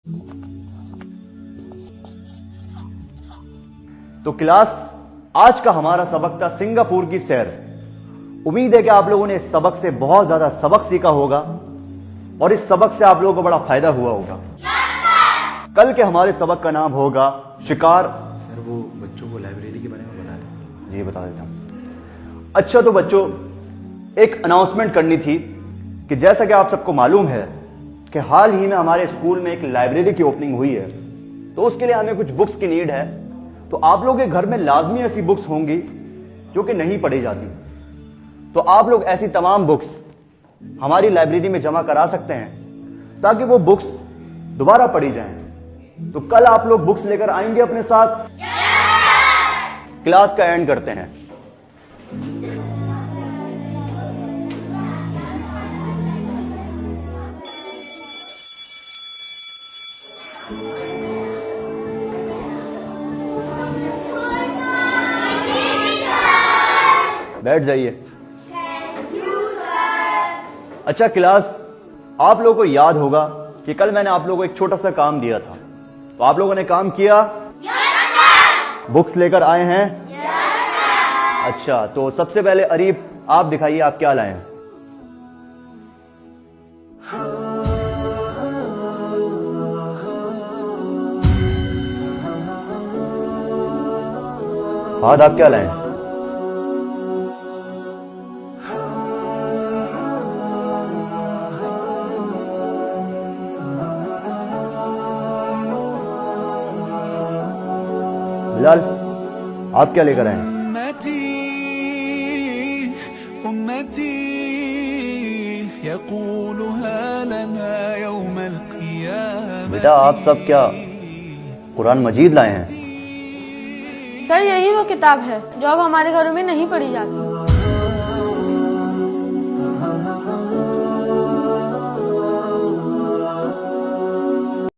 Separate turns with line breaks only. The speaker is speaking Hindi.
तो क्लास, आज का हमारा सबक था सिंगापुर की सैर। उम्मीद है कि आप लोगों ने इस सबक से बहुत ज्यादा सबक सीखा होगा और इस सबक से आप लोगों को बड़ा फायदा हुआ होगा। कल के हमारे सबक का नाम होगा शिकार।
सर वो बच्चों को लाइब्रेरी के बारे में बता दें।
जी बता देता हूं। अच्छा तो बच्चों, एक अनाउंसमेंट करनी थी कि जैसा कि आप सबको मालूम है कि हाल ही में हमारे स्कूल में एक लाइब्रेरी की ओपनिंग हुई है, तो उसके लिए हमें कुछ बुक्स की नीड है। तो आप लोगों के घर में लाजमी ऐसी बुक्स होंगी जो कि नहीं पढ़ी जाती, तो आप लोग ऐसी तमाम बुक्स हमारी लाइब्रेरी में जमा करा सकते हैं ताकि वो बुक्स दोबारा पढ़ी जाएं। तो कल आप लोग बुक्स लेकर आएंगे अपने साथ? क्लास का एंड करते हैं। बैठ जाइए। अच्छा क्लास, आप लोगों को याद होगा कि कल मैंने आप लोगों को एक छोटा सा काम दिया था, तो आप लोगों ने काम किया? बुक्स लेकर आए हैं? अच्छा, तो सबसे पहले अरीब आप दिखाइए आप क्या लाए हैं। फाहद आप क्या लाए हैं? बिलाल आप क्या लेकर आए हैं? बेटा आप सब क्या कुरान मजीद लाए हैं?
सर यही वो किताब है जो अब हमारे घरों में नहीं पढ़ी जाती।